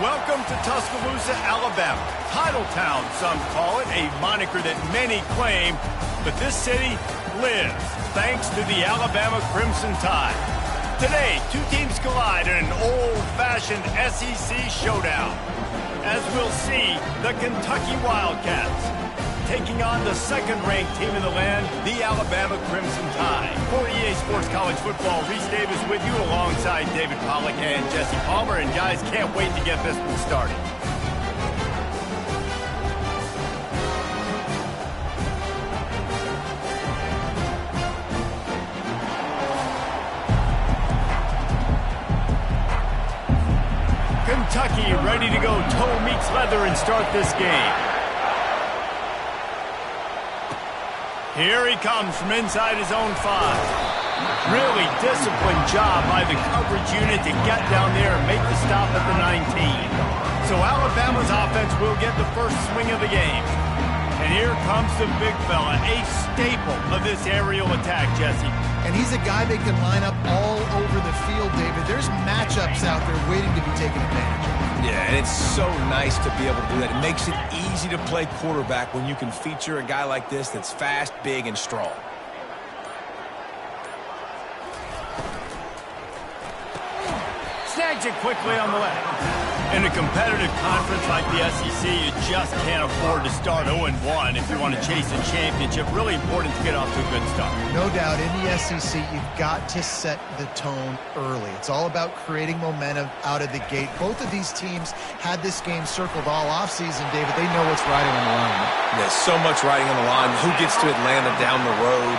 Welcome to Tuscaloosa, Alabama. Title Town, some call it, a moniker that many claim, but this city lives thanks to the Alabama Crimson Tide. Today, two teams collide in an old-fashioned SEC showdown. As we'll see, the Kentucky Wildcats taking on the second-ranked team in the land, the Alabama Crimson Tide. For EA Sports College Football, Reese Davis with you alongside David Pollack and Jesse Palmer. And guys, can't wait to get this one started. Kentucky ready to go toe meets leather and start this game. Here he comes from inside his own 5. Really disciplined job by the coverage unit to get down there and make the stop at the 19. So Alabama's offense will get the first swing of the game. And here comes the big fella, a staple of this aerial attack, Jesse. And he's a guy that can line up all over the field, David. There's matchups out there waiting to be taken advantage of. Yeah, and it's so nice to be able to do that. It makes it easy to play quarterback when you can feature a guy like this that's fast, big, and strong. Snags it quickly on the left. In a competitive conference like the SEC, you just can't afford to start 0-1 if you want to chase a championship. Really important to get off to a good start. No doubt, in the SEC, you've got to set the tone early. It's all about creating momentum out of the gate. Both of these teams had this game circled all offseason, David. They know what's riding on the line. There's so much riding on the line. Who gets to Atlanta down the road?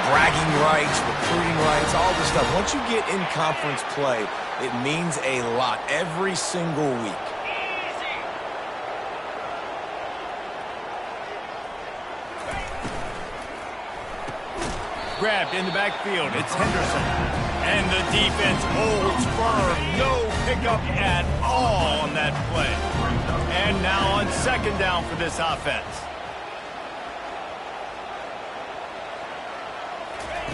Bragging rights, recruiting rights, all this stuff. Once you get in conference play, it means a lot every single week. Grabbed in the backfield. It's Henderson. And the defense holds firm. No pickup at all on that play. And now on second down for this offense.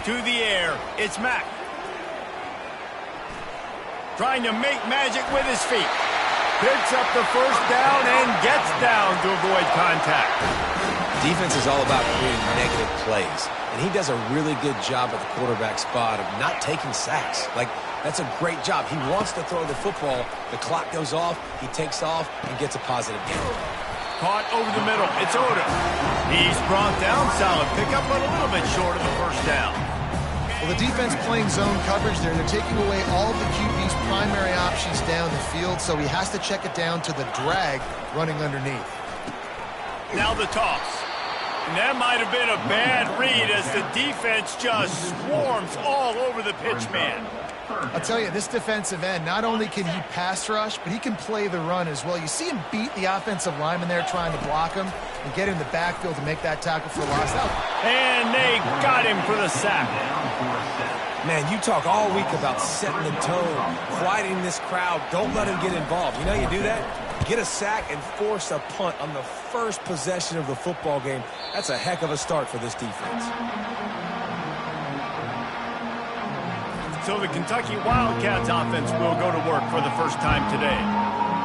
To the air, it's Mack. Trying to make magic with his feet. Picks up the first down and gets down to avoid contact. Defense is all about creating negative plays, and he does a really good job at the quarterback spot of not taking sacks. Like, that's a great job. He wants to throw the football. The clock goes off, he takes off, and gets a positive gain. Caught over the middle. It's Odom. He's brought down. Solid pickup, but a little bit short of the first down. Well, the defense playing zone coverage there. They're taking away all of the QB's primary options down the field, so he has to check it down to the drag running underneath. Now the toss. And that might have been a bad read as the defense just swarms all over the pitch man. I'll tell you, this defensive end, not only can he pass rush, but he can play the run as well. You see him beat the offensive lineman there trying to block him and get him in the backfield to make that tackle for loss. And they got him for the sack. Man, you talk all week about setting the tone, quieting this crowd. Don't let him get involved. You know you do that? Get a sack and force a punt on the first possession of the football game. That's a heck of a start for this defense. So the Kentucky Wildcats offense will go to work for the first time today.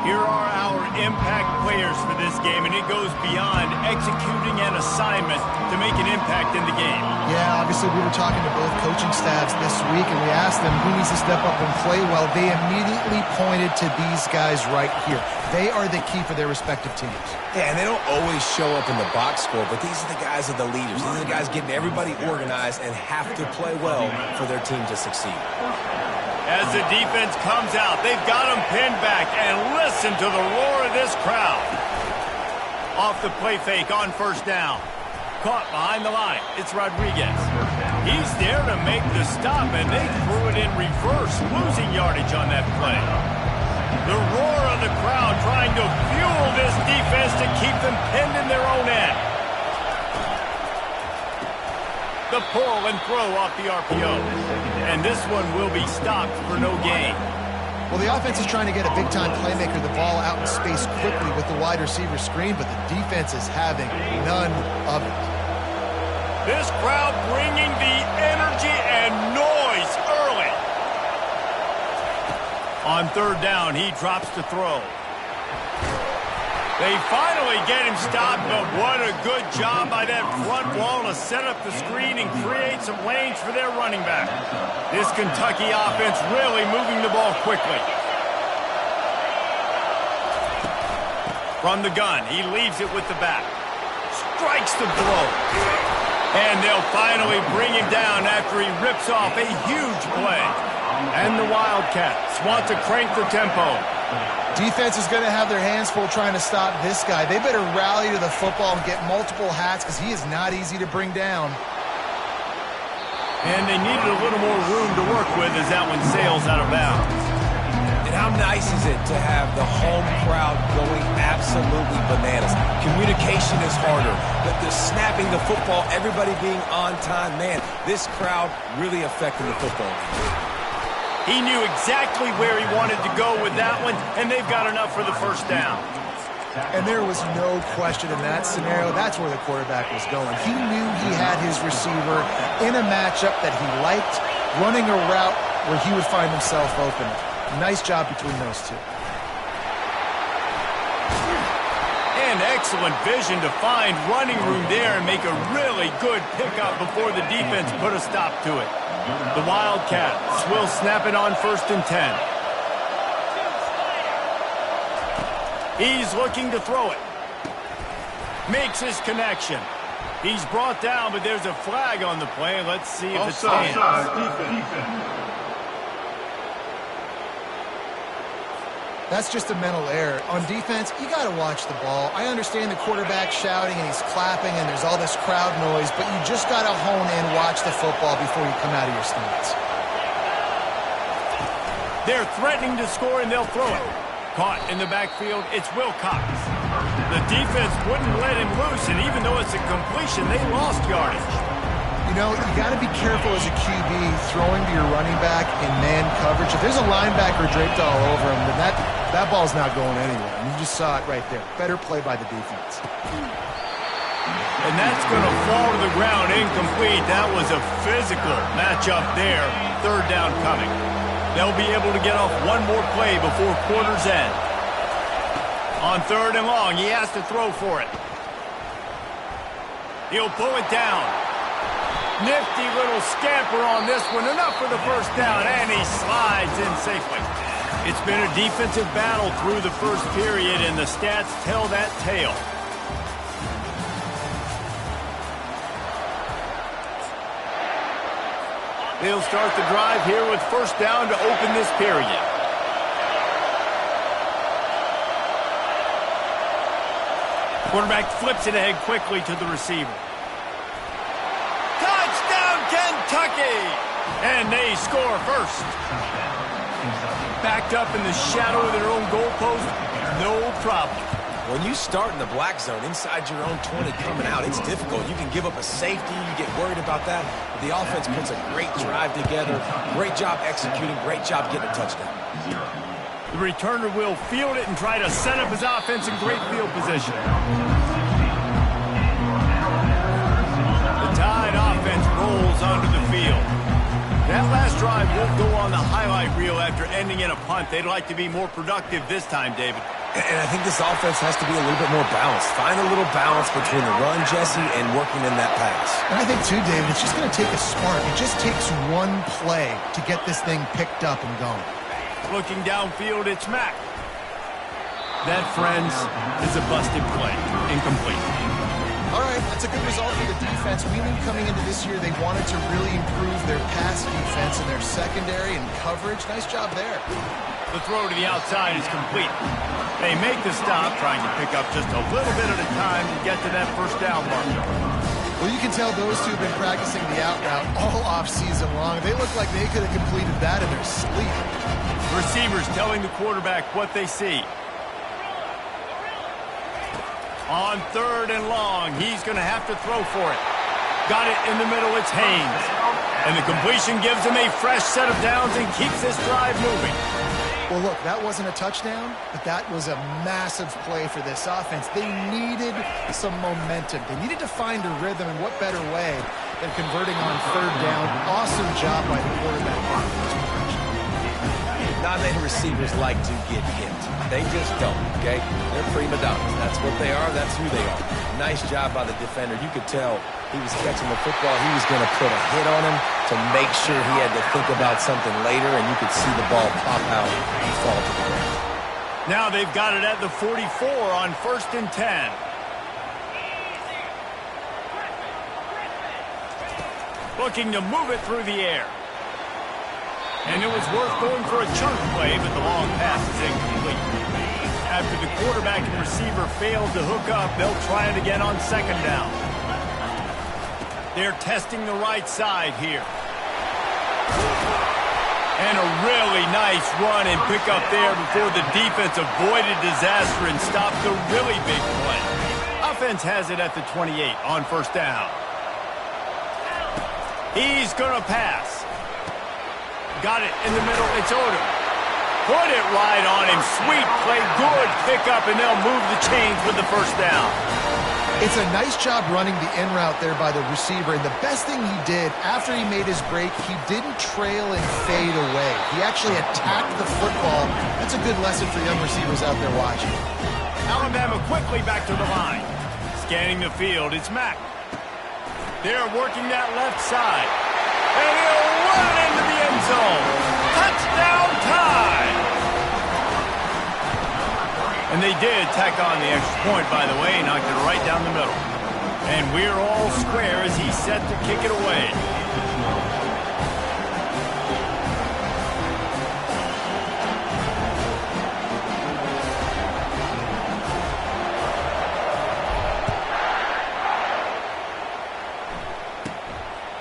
Here are our impact players for this game, and it goes beyond executing an assignment to make an impact in the game. Yeah, obviously we were talking to both coaching staffs this week, and we asked them who needs to step up and play well. They immediately pointed to these guys right here. They are the key for their respective teams. Yeah, and they don't always show up in the box score, but these are the guys that are the leaders. These are the guys getting everybody organized and have to play well for their team to succeed. As the defense comes out, they've got them pinned back, and listen to the roar of this crowd. Off the play fake on first down. Caught behind the line. It's Rodriguez. He's there to make the stop, and they threw it in reverse, losing yardage on that play. The roar of the crowd trying to fuel this defense to keep them pinned in their own end. The pull and throw off the RPO. And this one will be stopped for no gain. Well, the offense is trying to get a big-time playmaker the ball out in space quickly with the wide receiver screen, but the defense is having none of it. This crowd bringing the energy and noise early. On third down, he drops to throw. They finally get him stopped, but what a good job by that front wall to set up the screen and create some lanes for their running back. This Kentucky offense really moving the ball quickly. From the gun, he leaves it with the back. Strikes the blow. And they'll finally bring him down after he rips off a huge play. And the Wildcats want to crank the tempo. Defense is going to have their hands full trying to stop this guy. They better rally to the football and get multiple hats because he is not easy to bring down. And they needed a little more room to work with as that one sails out of bounds. And how nice is it to have the home crowd going absolutely bananas? Communication is harder. The snapping the football, everybody being on time. Man, this crowd really affecting the football. He knew exactly where he wanted to go with that one, and they've got enough for the first down. And there was no question in that scenario. That's where the quarterback was going. He knew he had his receiver in a matchup that he liked, running a route where he would find himself open. Nice job between those two. And excellent vision to find running room there and make a really good pickup before the defense put a stop to it. The Wildcats will snap it on 1st and 10. He's looking to throw it. Makes his connection. He's brought down, but there's a flag on the play. Let's see if it stands. That's just a mental error. On defense, you got to watch the ball. I understand the quarterback shouting and he's clapping and there's all this crowd noise, but you just got to hone in, watch the football before you come out of your stance. They're threatening to score and they'll throw it. Caught in the backfield, it's Wilcox. The defense wouldn't let him loose, and even though it's a completion, they lost yardage. You know, you got to be careful as a QB throwing to your running back in man coverage. If there's a linebacker draped all over him, then that ball's not going anywhere. And you just saw it right there. Better play by the defense. And that's going to fall to the ground incomplete. That was a physical matchup there. 3rd down coming. They'll be able to get off one more play before quarter's end. On 3rd and long, he has to throw for it. He'll pull it down. Nifty little scamper on this one. Enough for the first down, and he slides in safely. It's been a defensive battle through the first period, and the stats tell that tale. They'll start the drive here with 1st down to open this period. Quarterback flips it ahead quickly to the receiver. Touchdown, Kentucky! And they score first. Backed up in the shadow of their own goalpost, no problem. When you start in the black zone inside your own 20 coming out, it's difficult. You can give up a safety. You get worried about that. But the offense puts a great drive together. Great job executing. Great job getting a touchdown. The returner will field it and try to set up his offense in great field position. The Tide offense rolls onto the field. That last drive won't go on the highlight reel after ending in a punt. They'd like to be more productive this time, David. And I think this offense has to be a little bit more balanced. Find a little balance between the run, Jesse, and working in that pass. And I think, too, David, it's just going to take a spark. It just takes one play to get this thing picked up and going. Looking downfield, it's Mack. That, friends, is a busted play. Incomplete. All right, that's a good result for the defense. We knew coming into this year they wanted to really improve their pass defense and their secondary and coverage. Nice job there. The throw to the outside is complete. They make the stop, trying to pick up just a little bit at a time to get to that 1st down mark. Well, you can tell those two have been practicing the out route all off-season long. They look like they could have completed that in their sleep. Receivers telling the quarterback what they see. On 3rd and long, he's going to have to throw for it. Got it in the middle, it's Haynes. And the completion gives him a fresh set of downs and keeps this drive moving. Well, look, that wasn't a touchdown, but that was a massive play for this offense. They needed some momentum. They needed to find a rhythm, and what better way than converting on 3rd down. Awesome job by the quarterback. Non-made receivers like to get hit. They just don't, okay? They're prima donnas. That's what they are. That's who they are. Nice job by the defender. You could tell he was catching the football. He was going to put a hit on him to make sure he had to think about something later, and you could see the ball pop out and fall to the ground. Now they've got it at the 44 on 1st and 10. Looking to move it through the air. And it was worth going for a chunk play, but the long pass is incomplete. After the quarterback and receiver failed to hook up, they'll try it again on 2nd down. They're testing the right side here. And a really nice run and pick up there before the defense avoided disaster and stopped the really big play. Offense has it at the 28 on 1st down. He's going to pass. Got it in the middle. It's Odom. Put it right on him. Sweet play. Good pickup, and they'll move the chains with the 1st down. It's a nice job running the in route there by the receiver, and the best thing he did after he made his break, he didn't trail and fade away. He actually attacked the football. That's a good lesson for young receivers out there watching. Alabama quickly back to the line. Scanning the field, it's Mack. They're working that left side. And he'll run into the end zone. Touchdown time! And they did tack on the extra point, by the way, knocked it right down the middle. And we're all square as he's set to kick it away.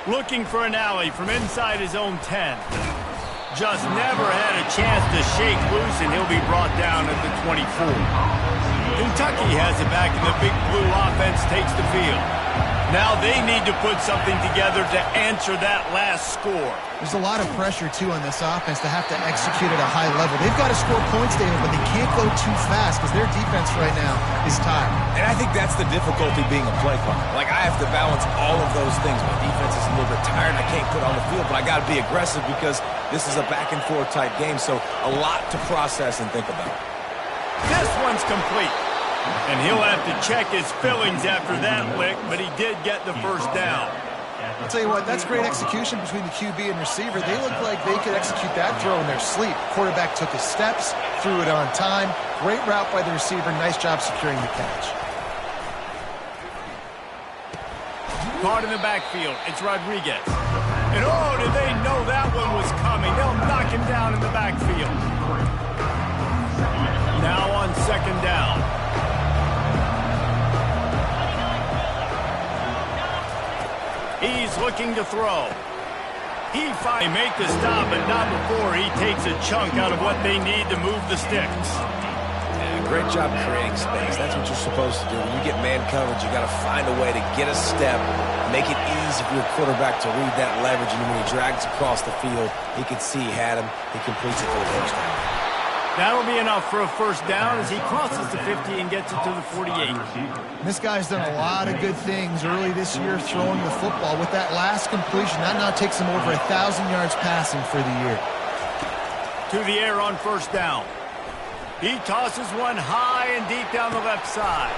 Looking for an alley from inside his own 10. Just never had a chance to shake loose, and he'll be brought down at the 24. Kentucky has it back, and the Big Blue offense takes the field. Now they need to put something together to answer that last score. There's a lot of pressure, too, on this offense to have to execute at a high level. They've got to score points, David, but they can't go too fast because their defense right now is tired. And I think that's the difficulty being a play caller. Like, I have to balance all of those things. My defense is a little bit tired. I can't put on the field, but I got to be aggressive because this is a back-and-forth type game, so a lot to process and think about. This one's complete. And he'll have to check his fillings after that lick, but he did get the 1st down. I'll tell you what, that's great execution between the QB and receiver. They look like they could execute that throw in their sleep. Quarterback took his steps, threw it on time. Great route by the receiver. Nice job securing the catch. Caught in the backfield. It's Rodriguez. And oh, did they know that one was coming? They'll knock him down in the backfield. Now on 2nd down. He's looking to throw. He finally make the stop, but not before he takes a chunk out of what they need to move the sticks. Yeah, great job creating space. That's what you're supposed to do. When you get man coverage, you got to find a way to get a step, make it easy for your quarterback to read that leverage, and when he drags across the field, he can see he had him. He completes it for the 1st down. That'll be enough for a 1st down as he crosses the 50 and gets it to the 48. This guy's done a lot of good things early this year throwing the football. With that last completion, that now takes him over 1,000 yards passing for the year. To the air on 1st down. He tosses one high and deep down the left side.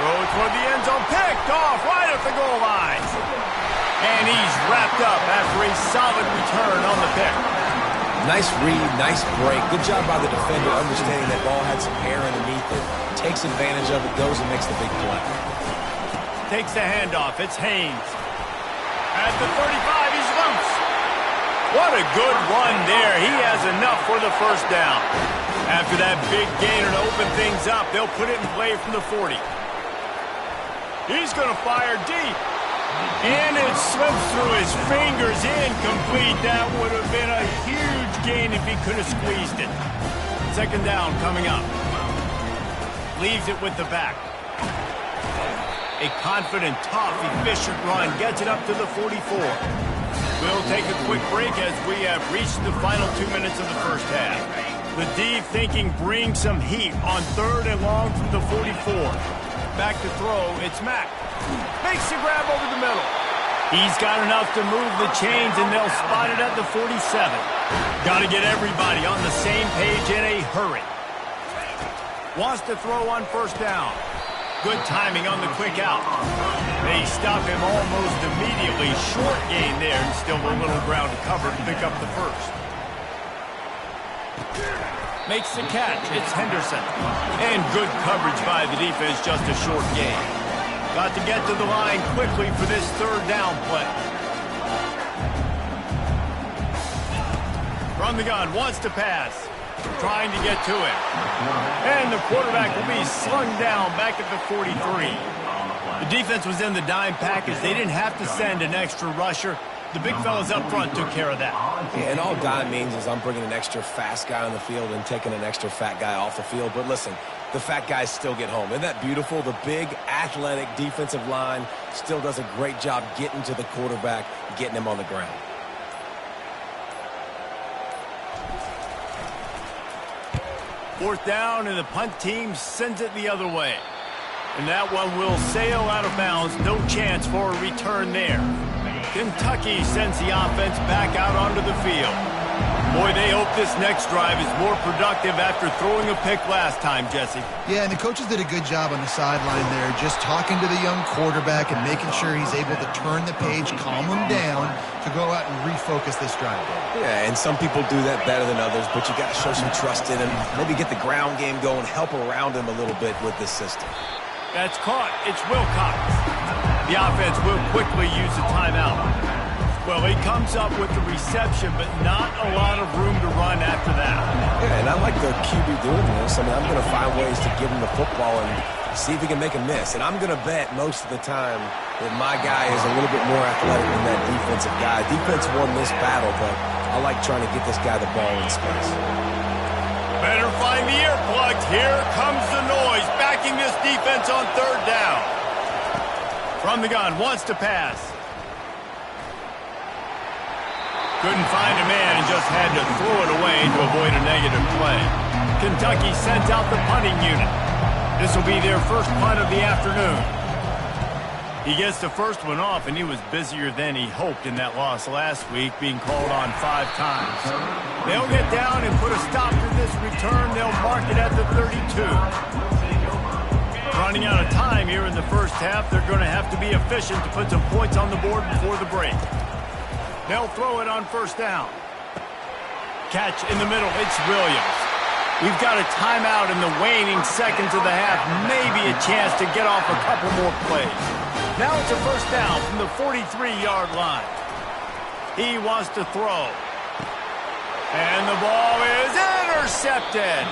Throw toward the end zone, picked off right at the goal line. And he's wrapped up after a solid return on the pick. Nice read, nice break. Good job by the defender understanding that ball had some air underneath it. Takes advantage of it, goes and makes the big play. Takes the handoff. It's Haynes. At the 35, he's loose. What a good run there. He has enough for the 1st down. After that big gainer to open things up, they'll put it in play from the 40. He's going to fire deep. And it slips through his fingers, incomplete. That would have been a huge gain if he could have squeezed it. 2nd down coming up. Leaves it with the back. A confident, tough, efficient run gets it up to the 44. We'll take a quick break as we have reached the final 2 minutes of the 1st half. The D thinking bring some heat on 3rd and long from the 44. Back to throw, it's Mack. Makes the grab over the middle. He's got enough to move the chains, and they'll spot it at the 47. Got to get everybody on the same page in a hurry. Wants to throw on first down. Good timing on the quick out. They stop him almost immediately. Short gain there, and still a little ground to cover to pick up the first. Makes the catch. It's Henderson. And good coverage by the defense, just a short gain. Got to get to the line quickly for this third down play. From the gun, wants to pass. Trying to get to it. And the quarterback will be slung down back at the 43. The defense was in the dime package. They didn't have to send an extra rusher. The big fellas up front took care of that. Yeah, and all dime means is I'm bringing an extra fast guy on the field and taking an extra fat guy off the field. But listen, the fat guys still get home. Isn't that beautiful? The big, athletic defensive line still does a great job getting to the quarterback, getting him on the ground. Fourth down, and the punt team sends it the other way. And that one will sail out of bounds. No chance for a return there. Kentucky sends the offense back out onto the field. Boy, they hope this next drive is more productive after throwing a pick last time, Jesse. Yeah, and the coaches did a good job on the sideline there, just talking to the young quarterback and making sure he's able to turn the page, calm him down, to go out and refocus this drive. Yeah, and some people do that better than others, but you got to show some trust in him, maybe get the ground game going, help around him a little bit with this system. That's caught. It's Wilcox. The offense will quickly use a timeout. Well, he comes up with the reception, but not a lot of room to run after that. Yeah, and I like the QB doing this. I mean, I'm going to find ways to give him the football and see if he can make a miss. And I'm going to bet most of the time that my guy is a little bit more athletic than that defensive guy. Defense won this battle, but I like trying to get this guy the ball in space. Better find the earplugs. Here comes the noise, backing this defense on third down. From the gun, wants to pass. Couldn't find a man and just had to throw it away to avoid a negative play. Kentucky sent out the punting unit. This will be their first punt of the afternoon. He gets the first one off, and he was busier than he hoped in that loss last week, being called on 5 times. They'll get down and put a stop to this return. They'll mark it at the 32. Running out of time here in the first half, they're going to have to be efficient to put some points on the board before the break. They'll throw it on first down. Catch in the middle. It's Williams. We've got a timeout in the waning seconds of the half. Maybe a chance to get off a couple more plays. Now it's a first down from the 43-yard line. He wants to throw. And the ball is intercepted.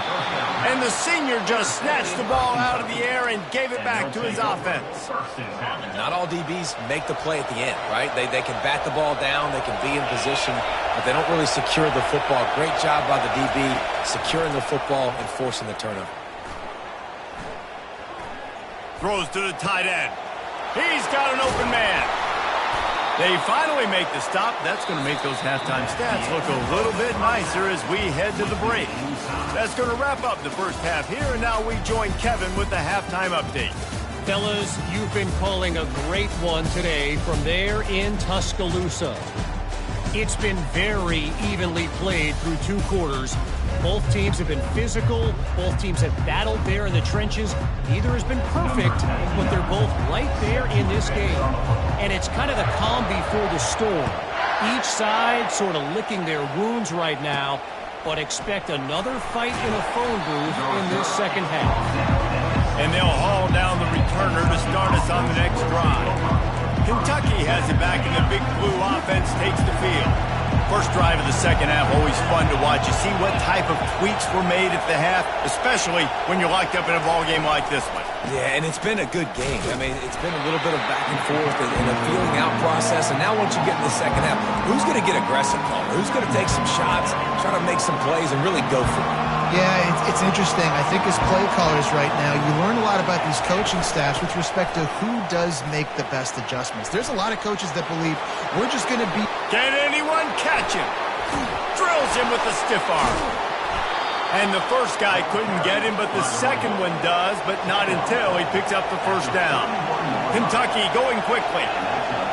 And the senior just snatched the ball out of the air and gave it back to his offense. Not all DBs make the play at the end, right? They can bat the ball down, they can be in position, but they don't really secure the football. Great job by the DB securing the football and forcing the turnover. Throws to the tight end. He's got an open man. They finally make the stop. That's going to make those halftime stats look a little bit nicer as we head to the break. That's going to wrap up the first half here, and now we join Kevin with the halftime update. Fellas, you've been calling a great one today from there in Tuscaloosa. It's been very evenly played through 2 quarters. Both teams have been physical. Both teams have battled there in the trenches. Neither has been perfect, but they're both right there in this game. And it's kind of the calm before the storm. Each side sort of licking their wounds right now, but expect another fight in a phone booth in this second half. And they'll haul down the returner to start us on the next drive. Kentucky has it back, and the big blue offense takes the field. First drive of the second half, always fun to watch. You see what type of tweaks were made at the half, especially when you're locked up in a ball game like this one. Yeah, and it's been a good game. I mean, it's been a little bit of back and forth and a feeling out process. And now once you get in the second half, who's going to get aggressive, Paul? Who's going to take some shots, try to make some plays, and really go for it? Yeah, it's interesting. I think as play callers right now, you learn a lot about these coaching staffs with respect to who does make the best adjustments. There's a lot of coaches that believe we're just going to be... Can anyone catch him? Drills him with the stiff arm. And the first guy couldn't get him, but the second one does, but not until he picks up the first down. Kentucky going quickly.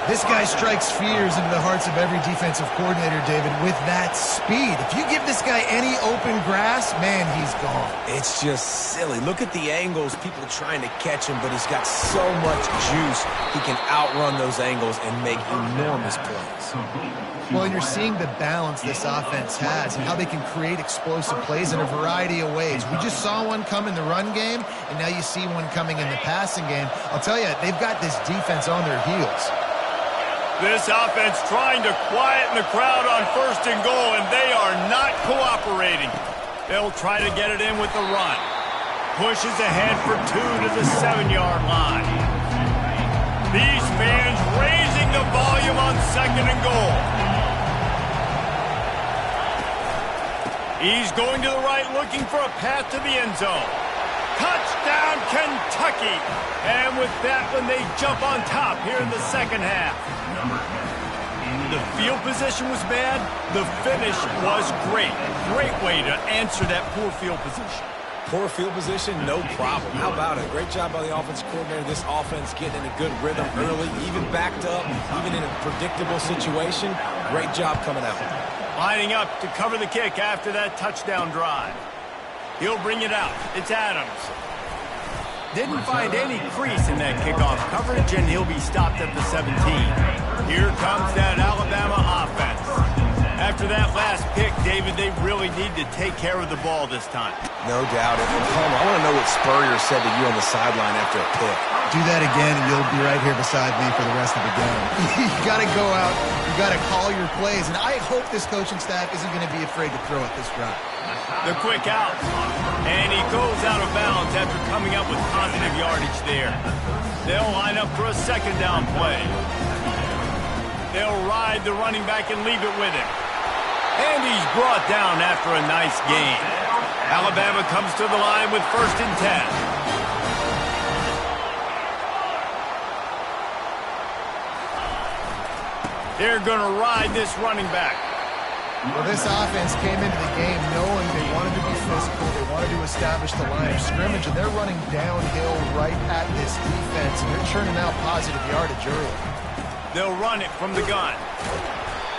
This guy strikes fears into the hearts of every defensive coordinator, David, with that speed. If you give this guy any open grass, man, he's gone. It's just silly. Look at the angles, people trying to catch him, but he's got so much juice. He can outrun those angles and make enormous plays. Well, and you're seeing the balance this offense has and how they can create explosive plays in a variety of ways. We just saw one come in the run game, and now you see one coming in the passing game. I'll tell you, they've got this defense on their heels. This offense trying to quieten the crowd on 1st and goal, and they are not cooperating. They'll try to get it in with the run. Pushes ahead for 2 to the 7-yard line. These fans raising the volume on 2nd and goal. He's going to the right, looking for a path to the end zone. Touchdown, Kentucky! And with that one, they jump on top here in the second half. The field position was bad. The finish was great. Great way to answer that poor field position. Poor field position, no problem. How about it? Great job by the offensive coordinator. This offense getting in a good rhythm early, even backed up, even in a predictable situation. Great job coming out. Lining up to cover the kick after that touchdown drive. He'll bring it out. It's Adams. Didn't find any crease in that kickoff coverage, and he'll be stopped at the 17. Here comes that Alabama offense. After that last pick, David, they really need to take care of the ball this time. No doubt. And Palmer, I want to know what Spurrier said to you on the sideline after a pick. Do that again, and you'll be right here beside me for the rest of the game. You got to go out. You got to call your plays, and I hope this coaching staff isn't going to be afraid to throw it this drive. The quick out. And he goes out of bounds after coming up with positive yardage there. They'll line up for a 2nd down play. They'll ride the running back and leave it with him. And he's brought down after a nice gain. Alabama comes to the line with 1st and 10. They're going to ride this running back. Well, this offense came into the game knowing they wanted to be physical, they wanted to establish the line of scrimmage, and they're running downhill right at this defense, and they're churning out positive yardage early. They'll run it from the gun.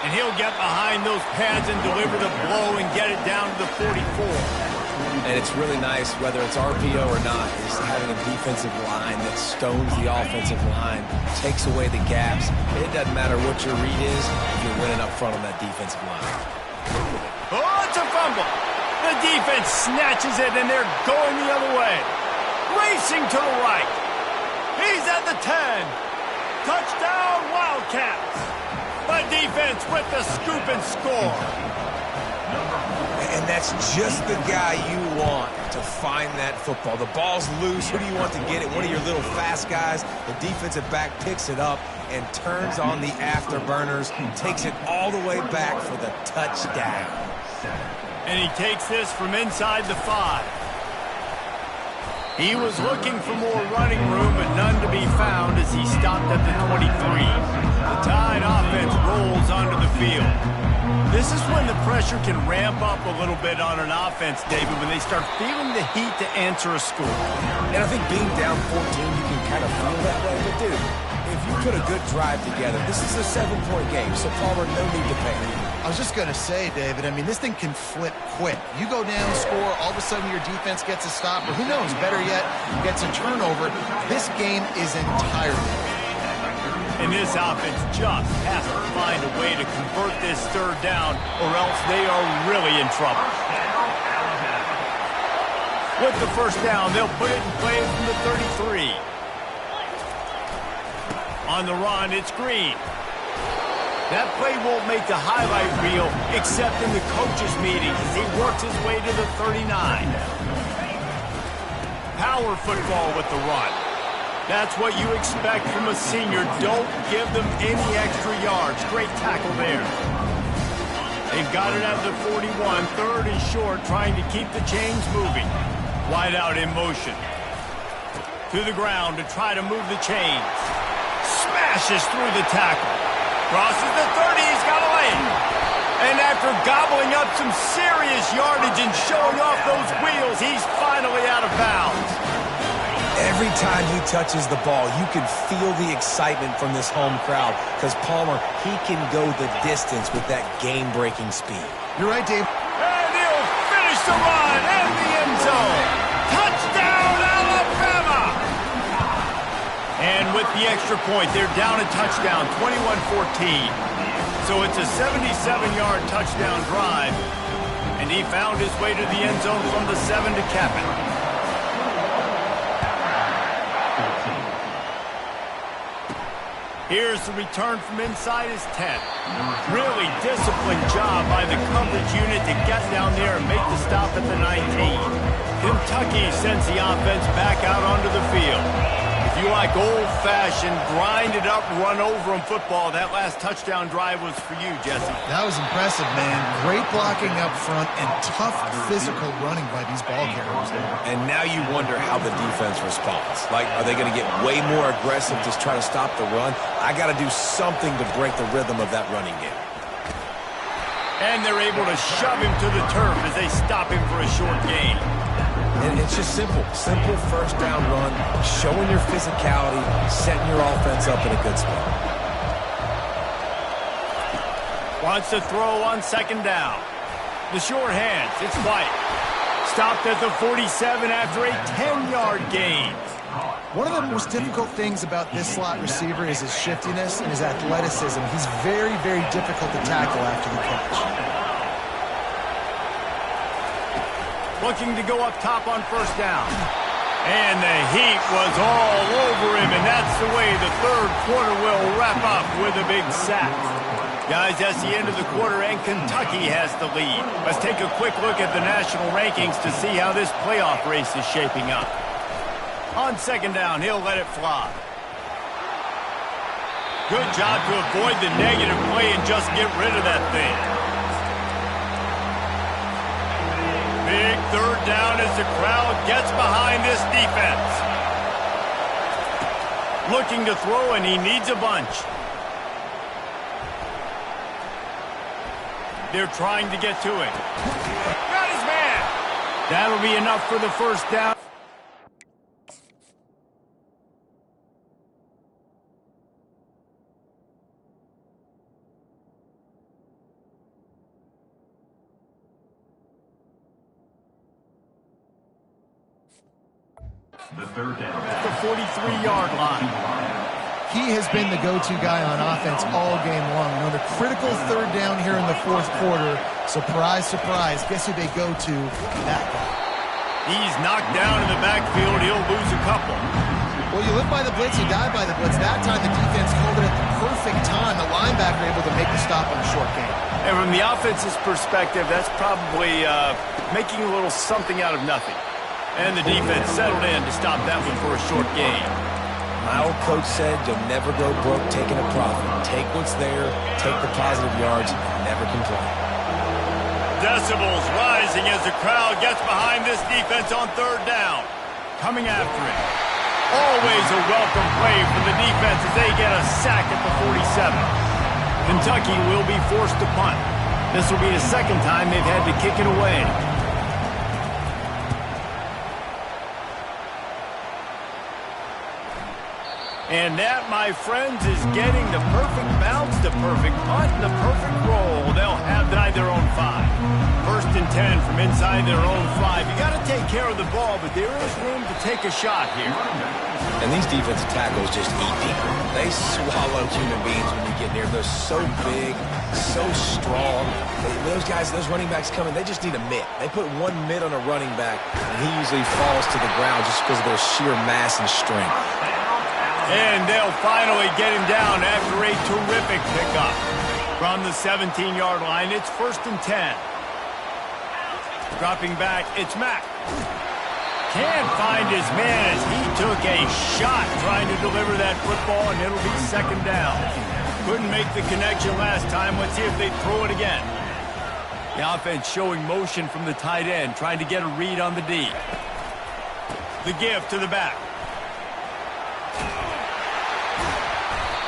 And he'll get behind those pads and deliver the blow and get it down to the 44. And it's really nice, whether it's RPO or not, is having a defensive line that stones the offensive line, takes away the gaps. It doesn't matter what your read is if you're winning up front on that defensive line. Oh, it's a fumble. The defense snatches it, and they're going the other way. Racing to the right. He's at the 10. Touchdown, Wildcats. The defense with the scoop and score. And that's just the guy you want to find that football. The ball's loose. Who do you want to get it? One of your little fast guys. The defensive back picks it up and turns on the afterburners, takes it all the way back for the touchdown. And he takes this from inside the 5. He was looking for more running room, but none to be found as he stopped at the 23. The Tide offense rolls onto the field. This is when the pressure can ramp up a little bit on an offense, David, when they start feeling the heat to answer a score. And I think being down 14, you can kind of feel that way. But, dude, if you put a good drive together, this is a 7-point game, so Palmer, no need to panic. I was just going to say, David, I mean, this thing can flip quick. You go down, score, all of a sudden your defense gets a stop, or who knows, better yet, gets a turnover. This game is entirely. And this offense just has to find a way to convert this 3rd down, or else they are really in trouble. With the 1st down, they'll put it in play from the 33. On the run, it's Green. That play won't make the highlight reel except in the coaches' meetings as he works his way to the 39. Power football with the run. That's what you expect from a senior. Don't give them any extra yards. Great tackle there. They've got it at the 41. 3rd and short, trying to keep the chains moving. Wide out in motion. To the ground to try to move the chains. Smashes through the tackle. Crosses the 30, he's got a lane. And after gobbling up some serious yardage and showing off those wheels, he's finally out of bounds. Every time he touches the ball, you can feel the excitement from this home crowd because Palmer, he can go the distance with that game-breaking speed. You're right, Dave. And he'll finish the run in the end zone. Touchdown, Alabama! And with the extra point, they're down a touchdown, 21-14. So it's a 77-yard touchdown drive, and he found his way to the end zone from the 7 to cap it. Here's the return from inside his 10. Really disciplined job by the coverage unit to get down there and make the stop at the 19. Kentucky sends the offense back out onto the field. If you like old-fashioned, grind-it-up, run-over-'em football, that last touchdown drive was for you, Jesse. That was impressive, man. Great blocking up front and tough physical running by these ball carriers there. And now you wonder how the defense responds. Like, are they going to get way more aggressive to try to stop the run? I got to do something to break the rhythm of that running game. And they're able to shove him to the turf as they stop him for a short gain. And it's just simple first down run, showing your physicality, setting your offense up in a good spot. Wants to throw on second down. The short hands, it's White. Stopped at the 47 after a 10-yard gain. One of the most difficult things about this slot receiver is his shiftiness and his athleticism. He's very, very difficult to tackle after the catch. Looking to go up top on first down. And the heat was all over him, and that's the way the third quarter will wrap up with a big sack. Guys, that's the end of the quarter, and Kentucky has the lead. Let's take a quick look at the national rankings to see how this playoff race is shaping up. On second down, he'll let it fly. Good job to avoid the negative play and just get rid of that thing. Big third down as the crowd gets behind this defense. Looking to throw, and he needs a bunch. They're trying to get to it. Got his man. That'll be enough for the first down. The third down. At the 43-yard line. He has been the go-to guy on offense all game long. You know, the critical third down here in the fourth quarter. Surprise, surprise. Guess who they go to? That guy. He's knocked down in the backfield. He'll lose a couple. Well, you live by the blitz, you die by the blitz. That time the defense called it at the perfect time. The linebacker able to make the stop on a short gain. And from the offense's perspective, that's probably making a little something out of nothing. And the defense settled in to stop that one for a short gain. My old coach said you'll never go broke taking a profit. Take what's there, take the positive yards, and never complain. Decibels rising as the crowd gets behind this defense on third down. Coming after it. Always a welcome play for the defense as they get a sack at the 47. Kentucky will be forced to punt. This will be the second time they've had to kick it away. And that, my friends, is getting the perfect bounce, the perfect punt, the perfect roll. They'll have that their own 5. First and 10 from inside their own 5. You got to take care of the ball, but there is room to take a shot here. And these defensive tackles just eat people. They swallow human beings when you get near. They're so big, so strong. Those guys, those running backs coming, they just need a mitt. They put one mitt on a running back, and he usually falls to the ground just because of their sheer mass and strength. And they'll finally get him down after a terrific pickup. From the 17-yard line, it's first and 10. Dropping back, it's Mack. Can't find his man as he took a shot trying to deliver that football, and it'll be second down. Couldn't make the connection last time. Let's see if they throw it again. The offense showing motion from the tight end, trying to get a read on the D. The give to the back.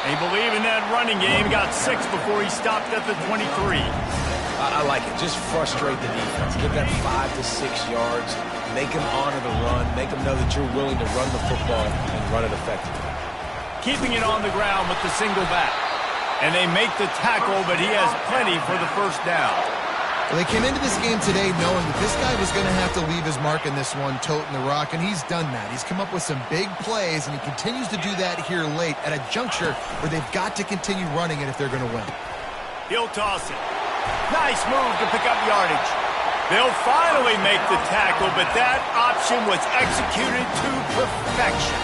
They believe in that running game. Got 6 before he stopped at the 23. I like it. Just frustrate the defense. Give that 5 to 6 yards. Make them honor the run. Make them know that you're willing to run the football and run it effectively. Keeping it on the ground with the single back. And they make the tackle, but he has plenty for the first down. Well, they came into this game today knowing that this guy was going to have to leave his mark in this one, toting the rock, and he's done that. He's come up with some big plays, and he continues to do that here late at a juncture where they've got to continue running it if they're going to win. He'll toss it. Nice move to pick up yardage. They'll finally make the tackle, but that option was executed to perfection.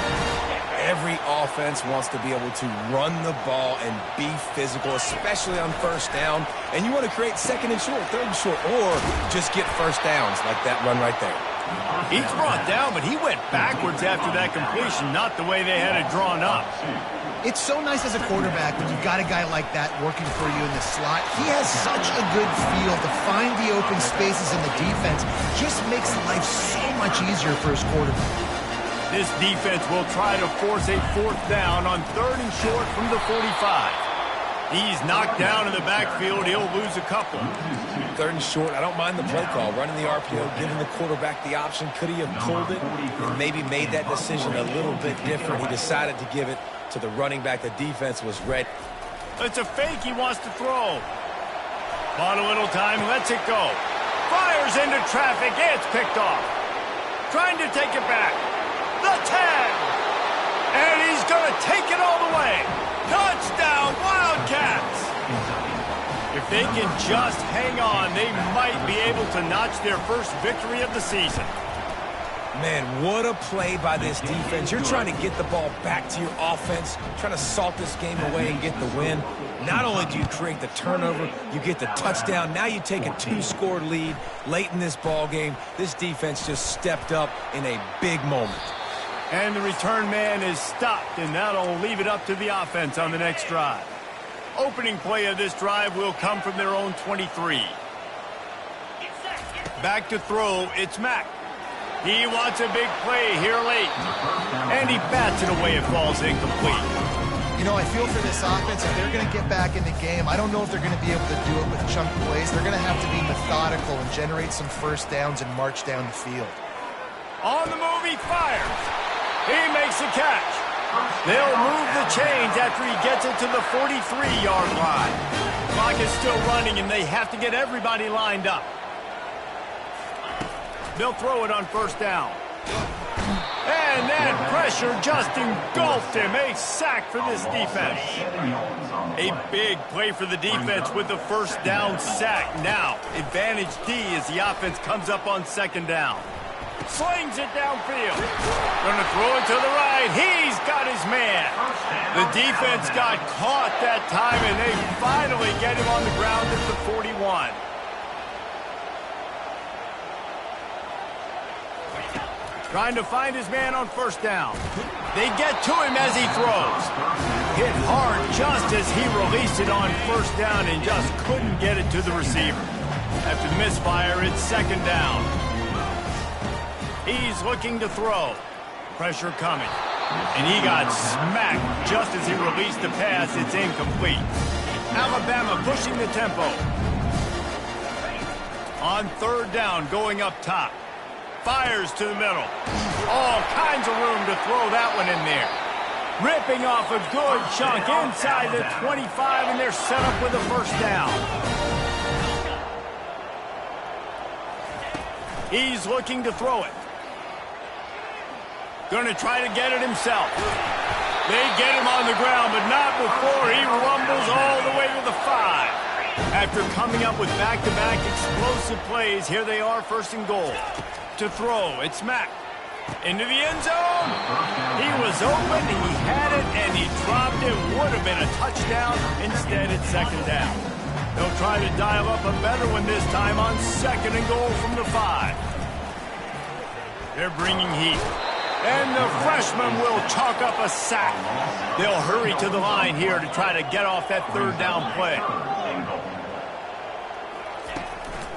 Every offense wants to be able to run the ball and be physical, especially on first down. And you want to create second and short, third and short, or just get first downs like that run right there. He's brought down, but he went backwards after that completion, not the way they had it drawn up. It's so nice as a quarterback when you've got a guy like that working for you in the slot. He has such a good feel to find the open spaces in the defense. Just makes life so much easier for his quarterback. This defense will try to force a 4th down on 3rd and short from the 45. He's knocked down in the backfield. He'll lose a couple. 3rd and short, I don't mind the play call. Running the RPO, giving the quarterback the option. Could he have pulled it and maybe made that decision a little bit different? He decided to give it to the running back. The defense was ready. It's a fake he wants to throw. Bought a little time, lets it go. Fires into traffic. It's picked off. Trying to take it back. The 10. And he's going to take it all the way. Touchdown, Wildcats. If they can just hang on, they might be able to notch their first victory of the season. Man, what a play by this defense. You're trying to get the ball back to your offense, trying to salt this game away and get the win. Not only do you create the turnover, you get the touchdown. Now you take a 2-score lead late in this ball game. This defense just stepped up in a big moment. And the return man is stopped, and that'll leave it up to the offense on the next drive. Opening play of this drive will come from their own 23. Back to throw, it's Mack. He wants a big play here late. And he bats it away, it falls incomplete. You know, I feel for this offense, if they're going to get back in the game, I don't know if they're going to be able to do it with chunk plays. They're going to have to be methodical and generate some first downs and march down the field. On the move, he fires. He makes the catch. They'll move the chains after he gets it to the 43-yard line. Clock is still running, and they have to get everybody lined up. They'll throw it on first down. And that pressure just engulfed him. A sack for this defense. A big play for the defense with the first down sack. Now, advantage D as the offense comes up on 2nd down. Slings it downfield. Going to throw it to the right. He's got his man. The defense got caught that time, and they finally get him on the ground at the 41. Trying to find his man on first down. They get to him as he throws. Hit hard just as he released it on first down and just couldn't get it to the receiver. After the misfire, it's 2nd down. He's looking to throw. Pressure coming. And he got smacked just as he released the pass. It's incomplete. Alabama pushing the tempo. On 3rd down, going up top. Fires to the middle. All kinds of room to throw that one in there. Ripping off a good chunk inside the 25, and they're set up with a first down. He's looking to throw it. Going to try to get it himself. They get him on the ground, but not before he rumbles all the way to the 5. After coming up with back-to-back explosive plays, here they are, 1st and goal. To throw, it's Mack. Into the end zone. He was open, he had it, and he dropped it. Would have been a touchdown. Instead, it's 2nd down. They'll try to dial up a better one this time on 2nd and goal from the 5. They're bringing heat. And the freshman will chalk up a sack. They'll hurry to the line here to try to get off that 3rd down play.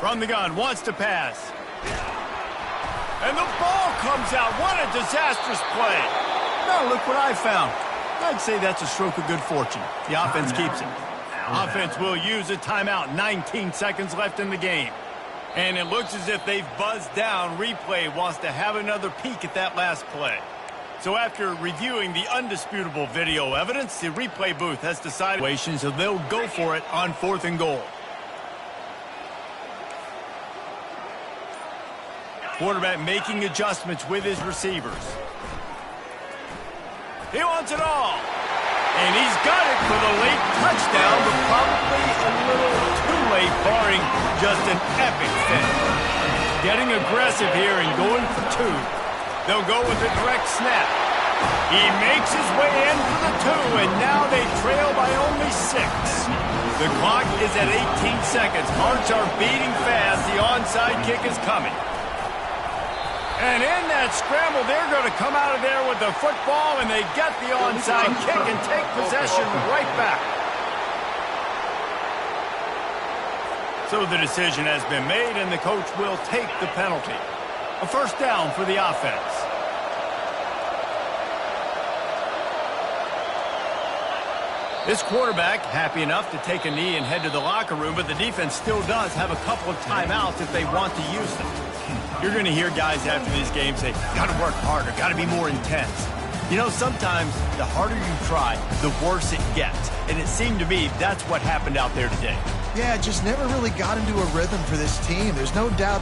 From the gun, wants to pass. And the ball comes out. What a disastrous play. Now look what I found. I'd say that's a stroke of good fortune. The offense keeps it. Offense will use a timeout. 19 seconds left in the game. And it looks as if they've buzzed down. Replay wants to have another peek at that last play. So after reviewing the undisputable video evidence, the replay booth has decided, so they'll go for it on 4th and goal. Quarterback making adjustments with his receivers. He wants it all. And he's got it for the late touchdown, but probably a little too late, barring just an epic finish. Getting aggressive here and going for 2. They'll go with a direct snap. He makes his way in for the 2, and now they trail by only 6. The clock is at 18 seconds. Hearts are beating fast. The onside kick is coming. And in that scramble, they're going to come out of there with the football, and they get the onside kick and take possession right back. So the decision has been made, and the coach will take the penalty. A first down for the offense. This quarterback happy enough to take a knee and head to the locker room, but the defense still does have a couple of timeouts if they want to use them. You're going to hear guys after these games say, got to work harder, got to be more intense. You know, sometimes the harder you try, the worse it gets. And it seemed to me that's what happened out there today. Yeah, just never really got into a rhythm for this team. There's no doubt